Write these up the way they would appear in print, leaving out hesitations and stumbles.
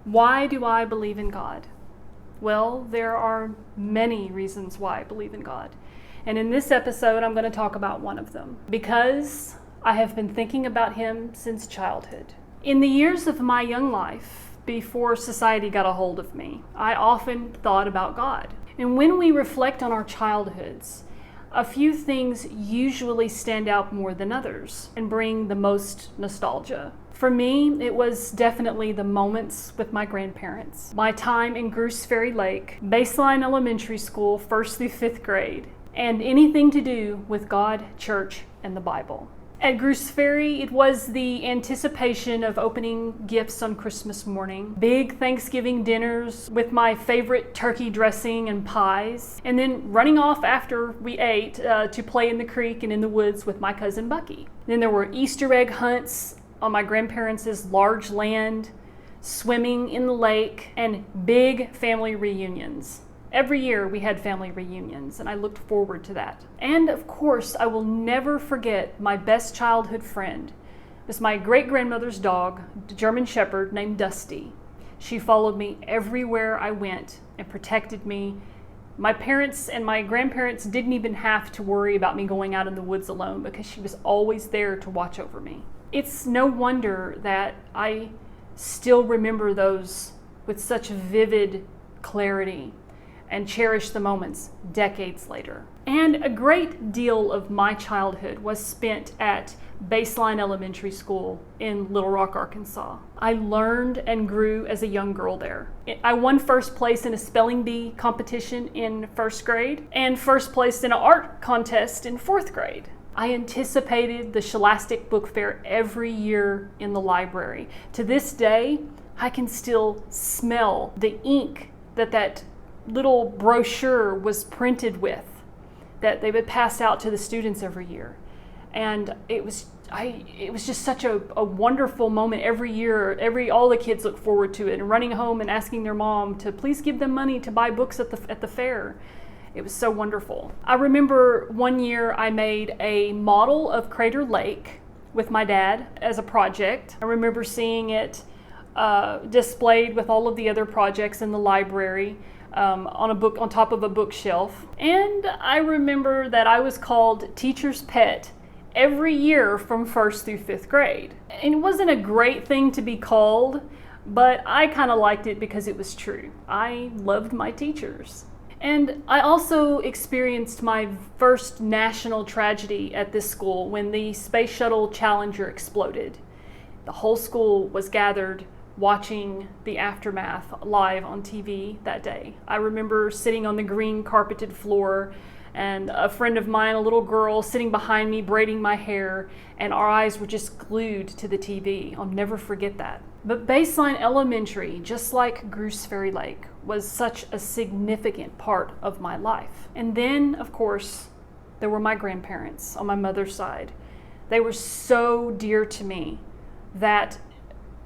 Why do I believe in God? Well, there are many reasons why I believe in God. And in this episode, I'm going to talk about one of them, because I have been thinking about Him since childhood. In the years of my young life, before society got a hold of me, I often thought about God. And when we reflect on our childhoods, a few things usually stand out more than others and bring the most nostalgia. For me, it was definitely the moments with my grandparents, my time in Goose Ferry Lake, Baseline Elementary School, 1st through 5th grade, and anything to do with God, church, and the Bible. At Goose Ferry, it was the anticipation of opening gifts on Christmas morning, big Thanksgiving dinners with my favorite turkey dressing and pies, and then running off after we ate to play in the creek and in the woods with my cousin Bucky. Then there were Easter egg hunts on my grandparents' large land, swimming in the lake, and big family reunions. Every year we had family reunions, and I looked forward to that. And of course, I will never forget my best childhood friend. It was my great-grandmother's dog, a German Shepherd named Dusty. She followed me everywhere I went and protected me. My parents and my grandparents didn't even have to worry about me going out in the woods alone because she was always there to watch over me. It's no wonder that I still remember those with such vivid clarity and cherish the moments decades later. And a great deal of my childhood was spent at Baseline Elementary School in Little Rock, Arkansas. I learned and grew as a young girl there. I won first place in a spelling bee competition in 1st grade and first place in an art contest in 4th grade. I anticipated the Scholastic Book Fair every year in the library. To this day, I can still smell the ink that little brochure was printed with, that they would pass out to the students every year. And it was just such a wonderful moment every year. All the kids look forward to it, and running home and asking their mom to please give them money to buy books at the fair. It was so wonderful. I remember one year I made a model of Crater Lake with my dad as a project. I remember seeing it displayed with all of the other projects in the library on top of a bookshelf. And I remember that I was called teacher's pet every year from 1st through 5th grade. And it wasn't a great thing to be called, but I kind of liked it because it was true. I loved my teachers. And I also experienced my first national tragedy at this school when the Space Shuttle Challenger exploded. The whole school was gathered watching the aftermath live on TV that day. I remember sitting on the green carpeted floor, and a friend of mine, a little girl, sitting behind me braiding my hair, and our eyes were just glued to the TV. I'll never forget that. But Baseline Elementary, just like Goose Ferry Lake, was such a significant part of my life. And then, of course, there were my grandparents on my mother's side. They were so dear to me that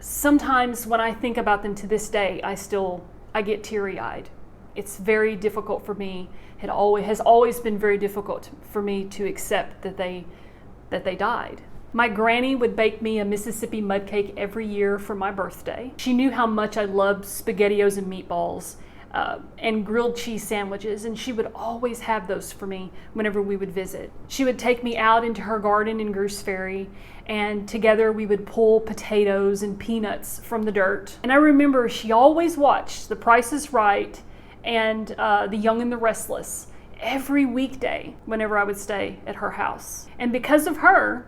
sometimes when I think about them to this day, I get teary-eyed. It's very difficult for me. It has always been very difficult for me to accept that they died. My granny would bake me a Mississippi mud cake every year for my birthday. She knew how much I loved SpaghettiOs and meatballs and grilled cheese sandwiches, and she would always have those for me whenever we would visit. She would take me out into her garden in Goose Ferry, and together we would pull potatoes and peanuts from the dirt. And I remember she always watched The Price is Right and The Young and the Restless every weekday whenever I would stay at her house. And because of her,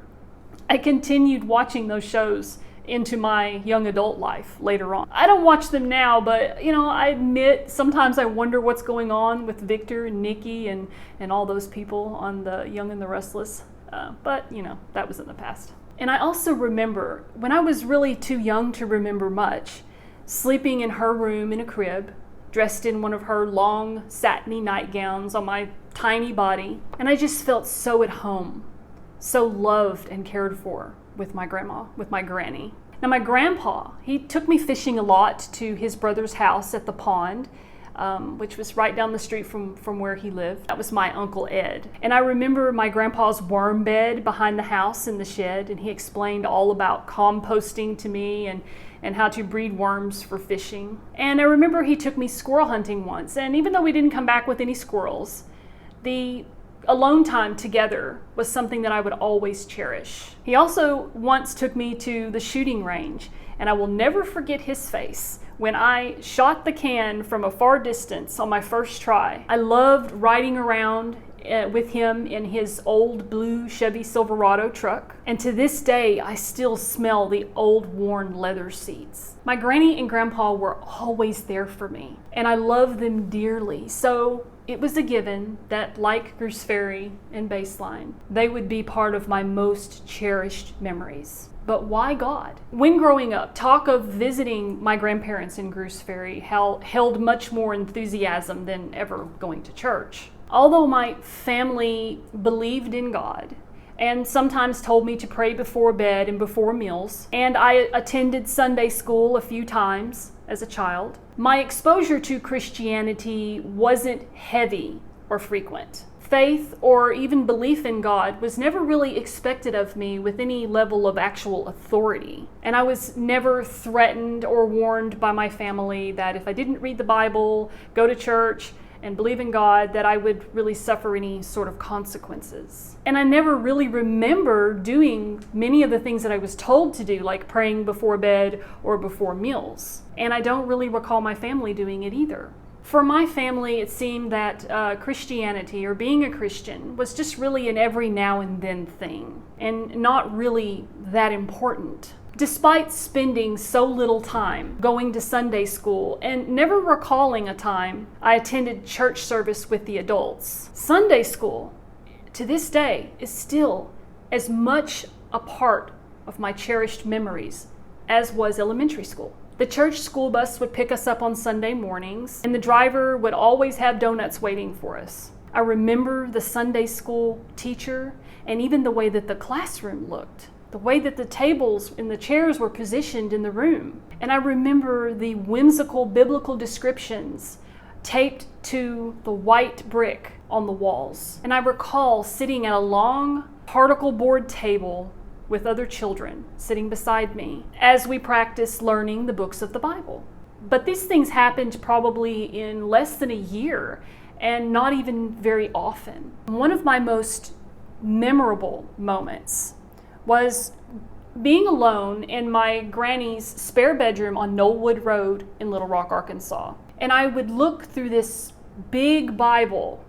I continued watching those shows into my young adult life later on. I don't watch them now, but I admit sometimes I wonder what's going on with Victor and Nikki and all those people on The Young and the Restless. But that was in the past. And I also remember when I was really too young to remember much, sleeping in her room in a crib, dressed in one of her long satiny nightgowns on my tiny body, and I just felt so at home, so loved and cared for with my grandma, with my granny. Now my grandpa, he took me fishing a lot to his brother's house at the pond, which was right down the street from where he lived. That was my Uncle Ed. And I remember my grandpa's worm bed behind the house in the shed, and he explained all about composting to me and and how to breed worms for fishing. And I remember he took me squirrel hunting once, and even though we didn't come back with any squirrels, the alone time together was something that I would always cherish. He also once took me to the shooting range, and I will never forget his face when I shot the can from a far distance on my first try. I loved riding around with him in his old blue Chevy Silverado truck, and to this day I still smell the old worn leather seats. My granny and grandpa were always there for me, and I love them dearly, so it was a given that, like Goose Ferry and Baseline, they would be part of my most cherished memories. But why God? When growing up, talk of visiting my grandparents in Goose Ferry held much more enthusiasm than ever going to church. Although my family believed in God and sometimes told me to pray before bed and before meals, and I attended Sunday school a few times as a child, my exposure to Christianity wasn't heavy or frequent. Faith or even belief in God was never really expected of me with any level of actual authority. And I was never threatened or warned by my family that if I didn't read the Bible, go to church, and believe in God, that I would really suffer any sort of consequences. And I never really remember doing many of the things that I was told to do, like praying before bed or before meals. And I don't really recall my family doing it either. For my family, it seemed that Christianity, or being a Christian, was just really an every now and then thing, and not really that important. Despite spending so little time going to Sunday school and never recalling a time I attended church service with the adults, Sunday school, to this day, is still as much a part of my cherished memories as was elementary school. The church school bus would pick us up on Sunday mornings, and the driver would always have donuts waiting for us. I remember the Sunday school teacher and even the way that the classroom looked, the way that the tables and the chairs were positioned in the room. And I remember the whimsical biblical descriptions taped to the white brick on the walls. And I recall sitting at a long particle board table with other children sitting beside me as we practiced learning the books of the Bible. But these things happened probably in less than a year and not even very often. One of my most memorable moments was being alone in my granny's spare bedroom on Knollwood Road in Little Rock, Arkansas. And I would look through this big Bible,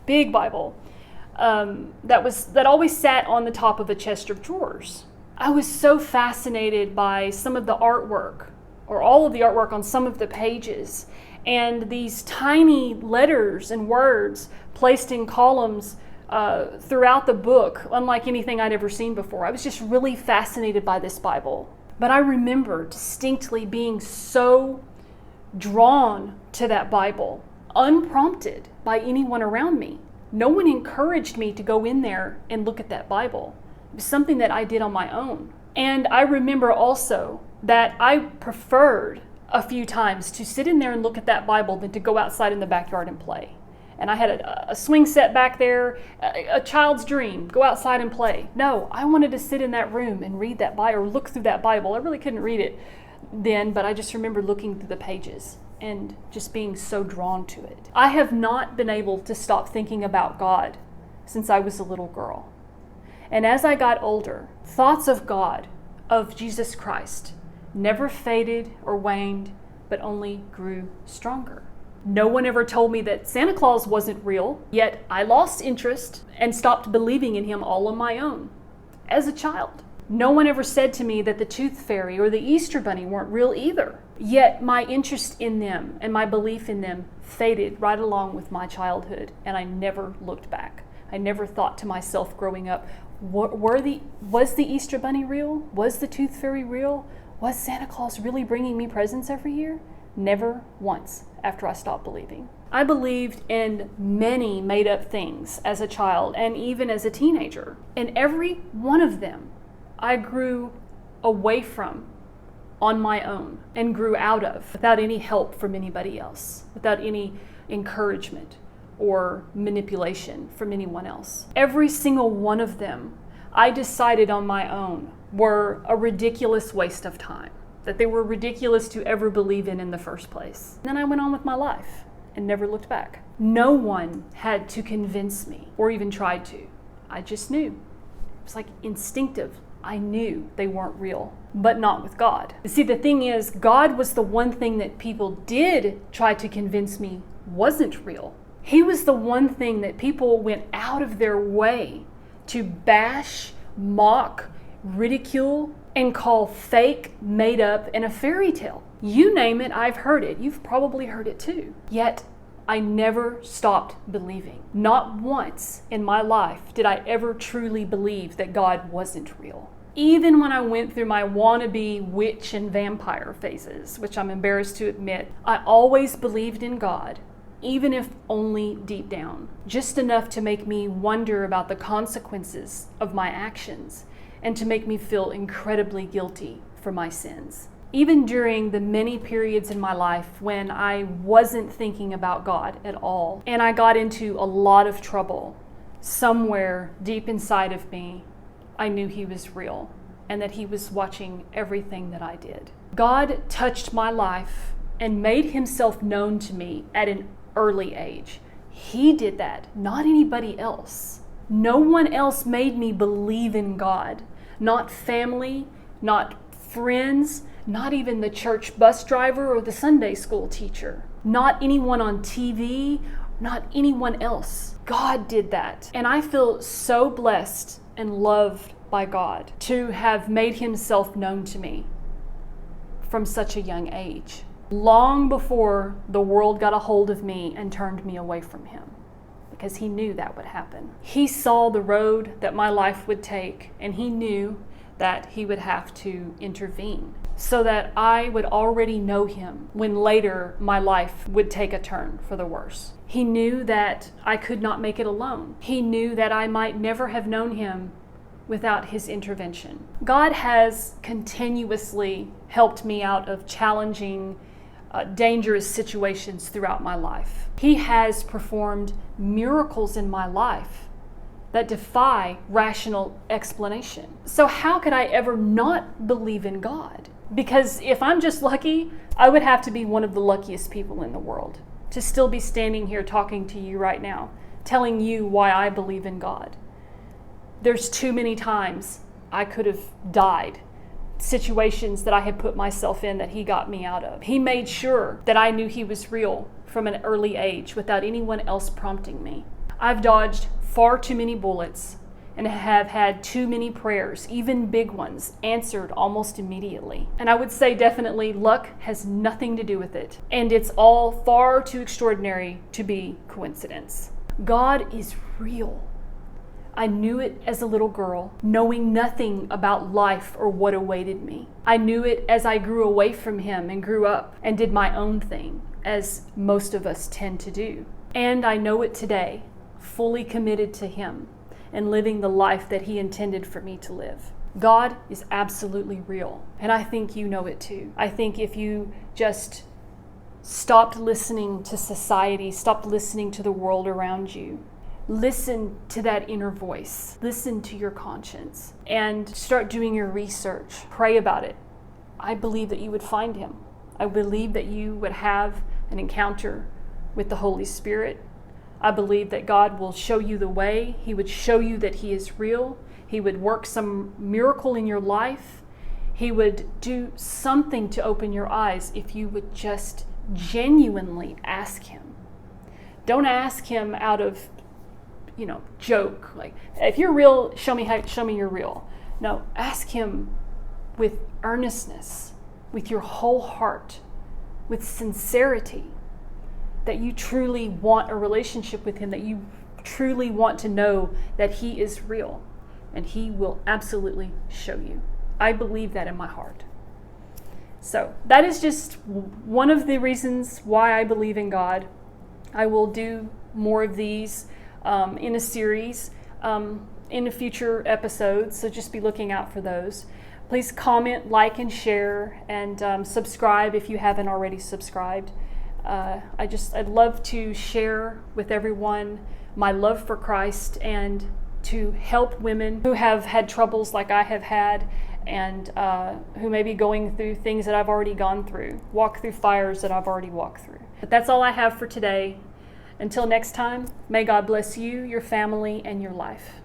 that always sat on the top of a chest of drawers. I was so fascinated by some of the artwork, or all of the artwork on some of the pages, and these tiny letters and words placed in columns throughout the book, unlike anything I'd ever seen before. I was just really fascinated by this Bible. But I remember distinctly being so drawn to that Bible, unprompted by anyone around me. No one encouraged me to go in there and look at that Bible. It was something that I did on my own. And I remember also that I preferred a few times to sit in there and look at that Bible than to go outside in the backyard and play. And I had a swing set back there, a child's dream, go outside and play. No, I wanted to sit in that room and read that Bible, or look through that Bible. I really couldn't read it then, but I just remember looking through the pages and just being so drawn to it. I have not been able to stop thinking about God since I was a little girl. And as I got older, thoughts of God, of Jesus Christ, never faded or waned, but only grew stronger. No one ever told me that Santa Claus wasn't real, yet I lost interest and stopped believing in him all on my own as a child. No one ever said to me that the Tooth Fairy or the Easter Bunny weren't real either. Yet my interest in them and my belief in them faded right along with my childhood, and I never looked back. I never thought to myself growing up, was the Easter Bunny real? Was the Tooth Fairy real? Was Santa Claus really bringing me presents every year? Never once after I stopped believing. I believed in many made-up things as a child and even as a teenager. And every one of them I grew away from on my own and grew out of without any help from anybody else, without any encouragement or manipulation from anyone else. Every single one of them I decided on my own were a ridiculous waste of time. that they were ridiculous to ever believe in the first place. And then I went on with my life and never looked back. No one had to convince me or even tried to. I just knew. It was like instinctive. I knew they weren't real, but not with God. You see, the thing is, God was the one thing that people did try to convince me wasn't real. He was the one thing that people went out of their way to bash, mock, ridicule, and call fake, made up, and a fairy tale. You name it, I've heard it. You've probably heard it too. Yet, I never stopped believing. Not once in my life did I ever truly believe that God wasn't real. Even when I went through my wannabe witch and vampire phases, which I'm embarrassed to admit, I always believed in God, even if only deep down. Just enough to make me wonder about the consequences of my actions and to make me feel incredibly guilty for my sins. Even during the many periods in my life when I wasn't thinking about God at all, and I got into a lot of trouble, somewhere deep inside of me, I knew He was real and that He was watching everything that I did. God touched my life and made Himself known to me at an early age. He did that, not anybody else. No one else made me believe in God. Not family, not friends, not even the church bus driver or the Sunday school teacher. Not anyone on TV, not anyone else. God did that. And I feel so blessed and loved by God to have made Himself known to me from such a young age, long before the world got a hold of me and turned me away from Him, because He knew that would happen. He saw the road that my life would take, and He knew that He would have to intervene so that I would already know Him when later my life would take a turn for the worse. He knew that I could not make it alone. He knew that I might never have known Him without His intervention. God has continuously helped me out of challenging, dangerous situations throughout my life. He has performed miracles in my life that defy rational explanation. So how could I ever not believe in God? Because if I'm just lucky, I would have to be one of the luckiest people in the world to still be standing here talking to you right now, telling you why I believe in God. There's too many times I could have died, situations that I had put myself in that He got me out of. He made sure that I knew He was real from an early age without anyone else prompting me. I've dodged far too many bullets and have had too many prayers, even big ones, answered almost immediately. And I would say definitely luck has nothing to do with it. And it's all far too extraordinary to be coincidence. God is real. I knew it as a little girl, knowing nothing about life or what awaited me. I knew it as I grew away from Him and grew up and did my own thing, as most of us tend to do. And I know it today, fully committed to Him and living the life that He intended for me to live. God is absolutely real, and I think you know it too. I think if you just stopped listening to society, stopped listening to the world around you, listen to that inner voice, listen to your conscience, and start doing your research, pray about it, I believe that you would find Him. I believe that you would have an encounter with the Holy Spirit. I believe that God will show you the way. He would show you that He is real. He would work some miracle in your life. He would do something to open your eyes if you would just genuinely ask Him. Don't ask Him out of, joke. Like, if you're real, show me you're real. No, ask Him with earnestness, with your whole heart, with sincerity, that you truly want a relationship with Him, that you truly want to know that He is real, and He will absolutely show you. I believe that in my heart. So that is just one of the reasons why I believe in God. I will do more of these in a series in the future episodes, so just be looking out for those. Please comment, like, and share, and subscribe if you haven't already subscribed. I'd love to share with everyone my love for Christ and to help women who have had troubles like I have had, and who may be going through things that I've already gone through, walk through fires that I've already walked through. But that's all I have for today. Until next time, may God bless you, your family, and your life.